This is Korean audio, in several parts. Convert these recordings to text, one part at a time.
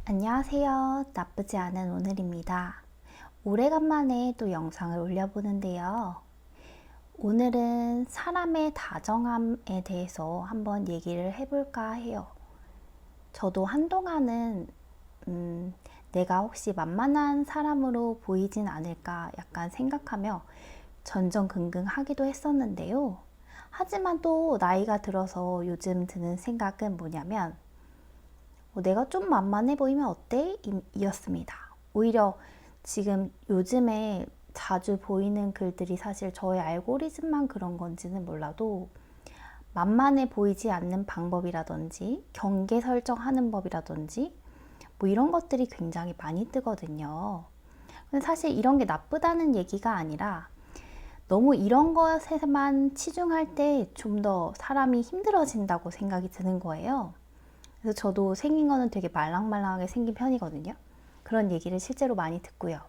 안녕하세요. 나쁘지 않은 오늘입니다. 오래간만에 또 영상을 올려보는데요. 오늘은 사람의 다정함에 대해서 한번 얘기를 해볼까 해요. 저도 한동안은 내가 혹시 만만한 사람으로 보이진 않을까 약간 생각하며 전전긍긍 하기도 했었는데요. 하지만 또 나이가 들어서 요즘 드는 생각은 뭐냐면 내가 좀 만만해 보이면 어때? 이었습니다. 오히려 지금 요즘에 자주 보이는 글들이 사실 저의 알고리즘만 그런 건지는 몰라도 만만해 보이지 않는 방법이라든지 경계 설정하는 법이라든지 뭐 이런 것들이 굉장히 많이 뜨거든요. 근데 사실 이런 게 나쁘다는 얘기가 아니라 너무 이런 것에만 치중할 때 좀 더 사람이 힘들어진다고 생각이 드는 거예요. 그래서 저도 생긴 거는 되게 말랑말랑하게 생긴 편이거든요. 그런 얘기를 실제로 많이 듣고요.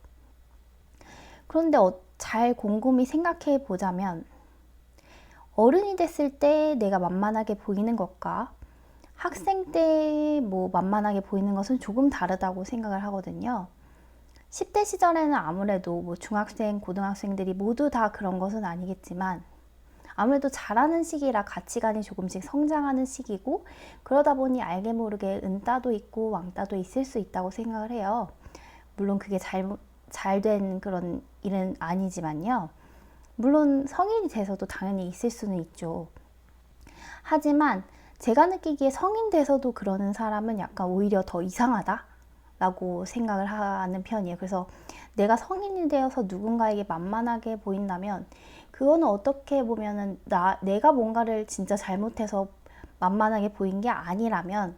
그런데 잘 곰곰이 생각해 보자면 어른이 됐을 때 내가 만만하게 보이는 것과 학생 때 뭐 만만하게 보이는 것은 조금 다르다고 생각을 하거든요. 10대 시절에는 아무래도 뭐 중학생, 고등학생들이 모두 다 그런 것은 아니겠지만 아무래도 자라는 시기라 가치관이 조금씩 성장하는 시기고 그러다 보니 알게 모르게 은따도 있고 왕따도 있을 수 있다고 생각을 해요. 물론 그게 잘된 그런 일은 아니지만요. 물론 성인이 돼서도 당연히 있을 수는 있죠. 하지만 제가 느끼기에 성인 돼서도 그러는 사람은 약간 오히려 더 이상하다 라고 생각을 하는 편이에요. 그래서 내가 성인이 되어서 누군가에게 만만하게 보인다면 그거는 어떻게 보면은 내가 뭔가를 진짜 잘못해서 만만하게 보인 게 아니라면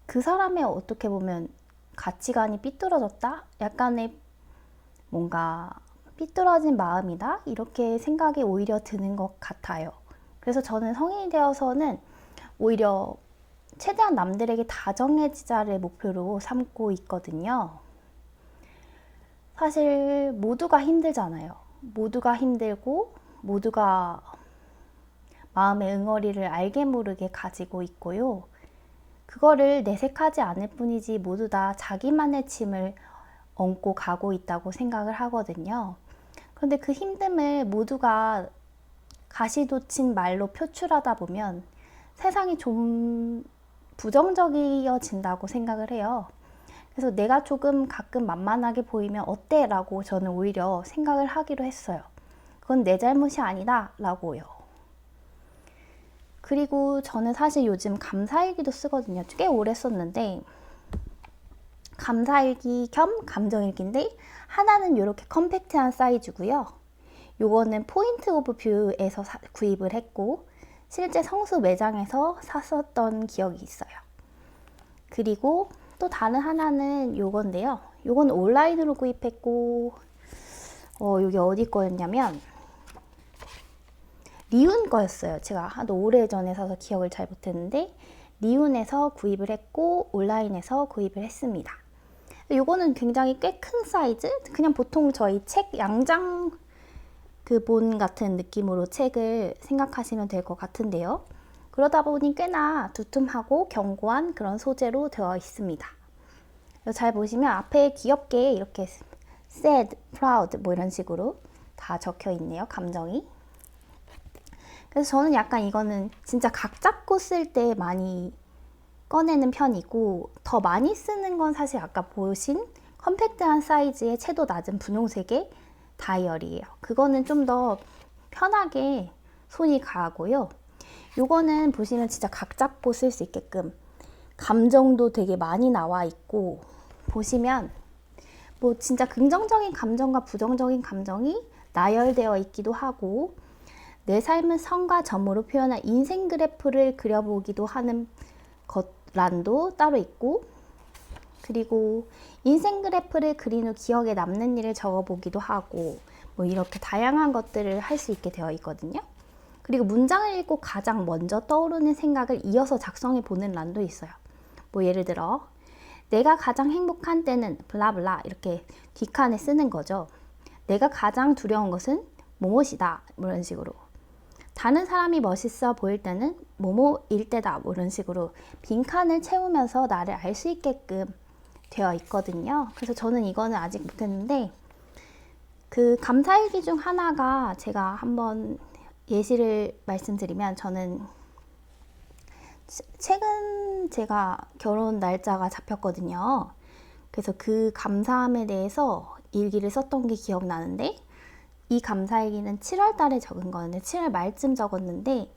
그 사람의 어떻게 보면 가치관이 삐뚤어졌다? 약간의 뭔가 삐뚤어진 마음이다? 이렇게 생각이 오히려 드는 것 같아요. 그래서 저는 성인이 되어서는 오히려 최대한 남들에게 다정해지자를 목표로 삼고 있거든요. 사실 모두가 힘들잖아요. 모두가 힘들고 모두가 마음의 응어리를 알게 모르게 가지고 있고요. 그거를 내색하지 않을 뿐이지 모두 다 자기만의 짐을 얹고 가고 있다고 생각을 하거든요. 그런데 그 힘듦을 모두가 가시돋친 말로 표출하다 보면 세상이 좀 부정적이어진다고 생각을 해요. 그래서 내가 조금 가끔 만만하게 보이면 어때? 라고 저는 오히려 생각을 하기로 했어요. 그건 내 잘못이 아니다 라고요. 그리고 저는 사실 요즘 감사일기도 쓰거든요. 꽤 오래 썼는데 감사일기 겸 감정일기인데 하나는 이렇게 컴팩트한 사이즈고요. 요거는 포인트 오브 뷰에서 구입을 했고 실제 성수 매장에서 샀었던 기억이 있어요. 그리고 또 다른 하나는 요건데요. 요건 온라인으로 구입했고 여기 어디 거였냐면 리운 거였어요. 제가 하도 오래전에 사서 기억을 잘 못했는데 리운에서 구입을 했고 온라인에서 구입을 했습니다. 요거는 굉장히 꽤 큰 사이즈? 그냥 보통 저희 책 양장 그 본 같은 느낌으로 책을 생각하시면 될 것 같은데요. 그러다 보니 꽤나 두툼하고 견고한 그런 소재로 되어 있습니다. 잘 보시면 앞에 귀엽게 이렇게 sad, proud 뭐 이런 식으로 다 적혀 있네요. 감정이. 그래서 저는 약간 이거는 진짜 각 잡고 쓸 때 많이 꺼내는 편이고 더 많이 쓰는 건 사실 아까 보신 컴팩트한 사이즈의 채도 낮은 분홍색의 다이어리예요. 그거는 좀 더 편하게 손이 가고요. 요거는 보시면 진짜 각 잡고 쓸 수 있게끔 감정도 되게 많이 나와 있고 보시면 뭐 진짜 긍정적인 감정과 부정적인 감정이 나열되어 있기도 하고 내 삶은 성과 점으로 표현한 인생 그래프를 그려보기도 하는 것란도 따로 있고 그리고 인생 그래프를 그린 후 기억에 남는 일을 적어보기도 하고 뭐 이렇게 다양한 것들을 할 수 있게 되어 있거든요. 그리고 문장을 읽고 가장 먼저 떠오르는 생각을 이어서 작성해 보는 란도 있어요. 뭐 예를 들어 내가 가장 행복한 때는 블라블라 이렇게 뒷칸에 쓰는 거죠. 내가 가장 두려운 것은 무엇이다 이런 식으로 다른 사람이 멋있어 보일 때는 뭐뭐일 때다, 뭐 이런 식으로 빈칸을 채우면서 나를 알 수 있게끔 되어 있거든요. 그래서 저는 이거는 아직 못했는데, 그 감사일기 중 하나가, 제가 한번 예시를 말씀드리면, 저는 최근 제가 결혼 날짜가 잡혔거든요. 그래서 그 감사함에 대해서 일기를 썼던 게 기억나는데, 이 감사일기는 7월 달에 적은 거였는데, 7월 말쯤 적었는데,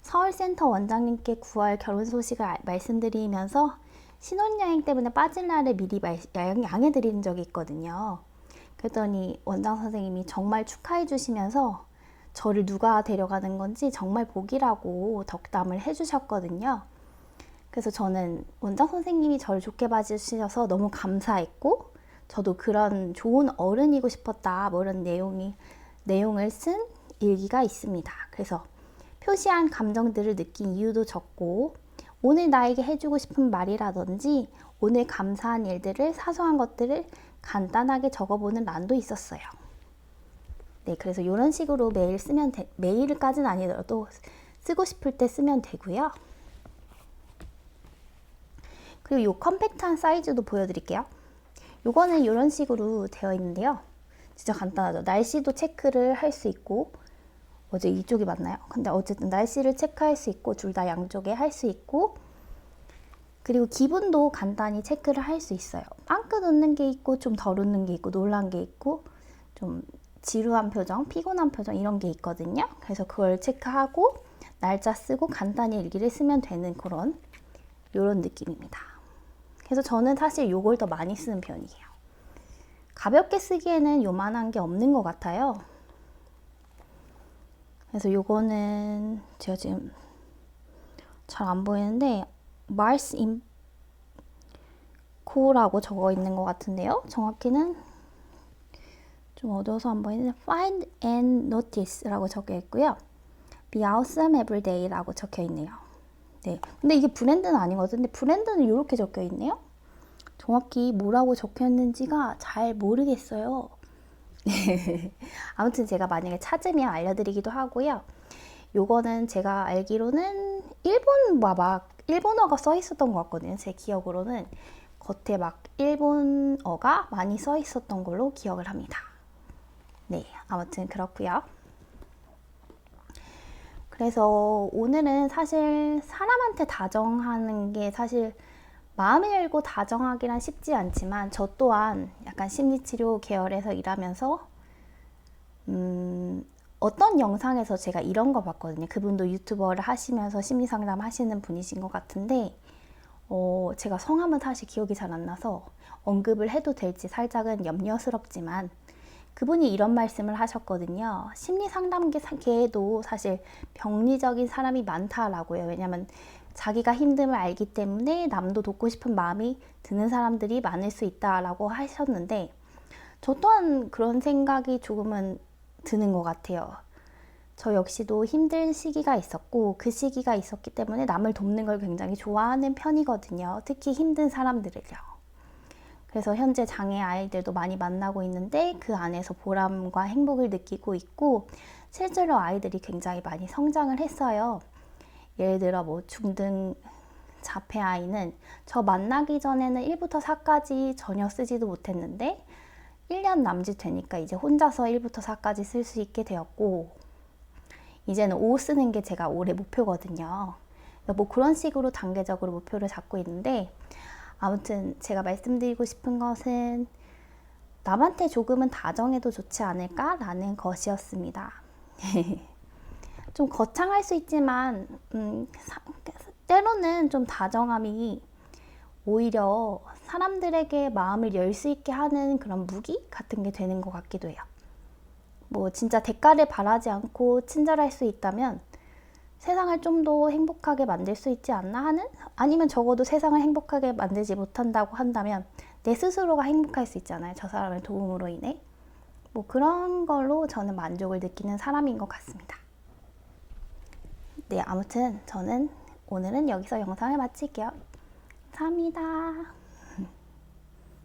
서울센터 원장님께 9월 결혼 소식을 말씀드리면서 신혼여행 때문에 빠질 날을 미리 양해 드리는 적이 있거든요. 그랬더니 원장 선생님이 정말 축하해 주시면서 저를 누가 데려가는 건지 정말 복이라고 덕담을 해주셨거든요. 그래서 저는 원장 선생님이 저를 좋게 봐주셔서 너무 감사했고, 저도 그런 좋은 어른이고 싶었다, 뭐 이런 내용을 쓴 일기가 있습니다. 그래서 표시한 감정들을 느낀 이유도 적고, 오늘 나에게 해주고 싶은 말이라든지 오늘 감사한 일들을, 사소한 것들을 간단하게 적어보는 란도 있었어요. 네, 그래서 이런 식으로 매일 쓰면 매일까지는 아니더라도 쓰고 싶을 때 쓰면 되고요. 그리고 이 컴팩트한 사이즈도 보여드릴게요. 요거는 이런 식으로 되어 있는데요. 진짜 간단하죠. 날씨도 체크를 할 수 있고, 어제 이쪽이 맞나요? 근데 어쨌든 날씨를 체크할 수 있고, 둘 다 양쪽에 할 수 있고, 그리고 기분도 간단히 체크를 할 수 있어요. 빵긋 웃는 게 있고, 좀 덜 웃는 게 있고, 놀란 게 있고, 좀 지루한 표정, 피곤한 표정, 이런 게 있거든요. 그래서 그걸 체크하고 날짜 쓰고 간단히 일기를 쓰면 되는 요런 느낌입니다. 그래서 저는 사실 요걸 더 많이 쓰는 편이에요. 가볍게 쓰기에는 요만한 게 없는 것 같아요. 그래서 요거는 제가 지금 잘 안 보이는데 Mars in Co라고 적어 있는 것 같은데요. 정확히는 좀 어두워서 안 보이는데 Find and Notice라고 적혀 있고요. Be awesome every day라고 적혀 있네요. 네, 근데 이게 브랜드는 아닌 것 같은데 브랜드는 이렇게 적혀 있네요. 정확히 뭐라고 적혀 있는지가 잘 모르겠어요. 아무튼 제가 만약에 찾으면 알려드리기도 하고요. 요거는 제가 알기로는 일본어가 써 있었던 것 같거든요. 제 기억으로는 겉에 막 일본어가 많이 써 있었던 걸로 기억을 합니다. 네, 아무튼 그렇고요. 그래서 오늘은 사실 사람한테 다정하는 게 사실 마음을 열고 다정하기란 쉽지 않지만, 저 또한 약간 심리치료 계열에서 일하면서 어떤 영상에서 제가 이런 거 봤거든요. 그분도 유튜버를 하시면서 심리상담 하시는 분이신 것 같은데, 제가 성함은 사실 기억이 잘 안 나서 언급을 해도 될지 살짝은 염려스럽지만, 그분이 이런 말씀을 하셨거든요. 심리상담계에도 사실 병리적인 사람이 많다라고요. 왜냐면 자기가 힘듦을 알기 때문에 남도 돕고 싶은 마음이 드는 사람들이 많을 수 있다라고 하셨는데, 저 또한 그런 생각이 조금은 드는 것 같아요. 저 역시도 힘든 시기가 있었고, 그 시기가 있었기 때문에 남을 돕는 걸 굉장히 좋아하는 편이거든요. 특히 힘든 사람들을요. 그래서 현재 장애 아이들도 많이 만나고 있는데, 그 안에서 보람과 행복을 느끼고 있고, 실제로 아이들이 굉장히 많이 성장을 했어요. 예를 들어 뭐 중등 자폐 아이는 저 만나기 전에는 1부터 4까지 전혀 쓰지도 못했는데 1년 남짓 되니까 이제 혼자서 1부터 4까지 쓸 수 있게 되었고, 이제는 5 쓰는 게 제가 올해 목표거든요. 뭐 그런 식으로 단계적으로 목표를 잡고 있는데, 아무튼 제가 말씀드리고 싶은 것은 남한테 조금은 다정해도 좋지 않을까라는 것이었습니다. 좀 거창할 수 있지만 때로는 좀 다정함이 오히려 사람들에게 마음을 열 수 있게 하는 그런 무기 같은 게 되는 것 같기도 해요. 뭐 진짜 대가를 바라지 않고 친절할 수 있다면 세상을 좀 더 행복하게 만들 수 있지 않나 하는, 아니면 적어도 세상을 행복하게 만들지 못한다고 한다면 내 스스로가 행복할 수 있잖아요. 저 사람의 도움으로 인해. 뭐 그런 걸로 저는 만족을 느끼는 사람인 것 같습니다. 네, 아무튼 저는 오늘은 여기서 영상을 마칠게요. 감사합니다.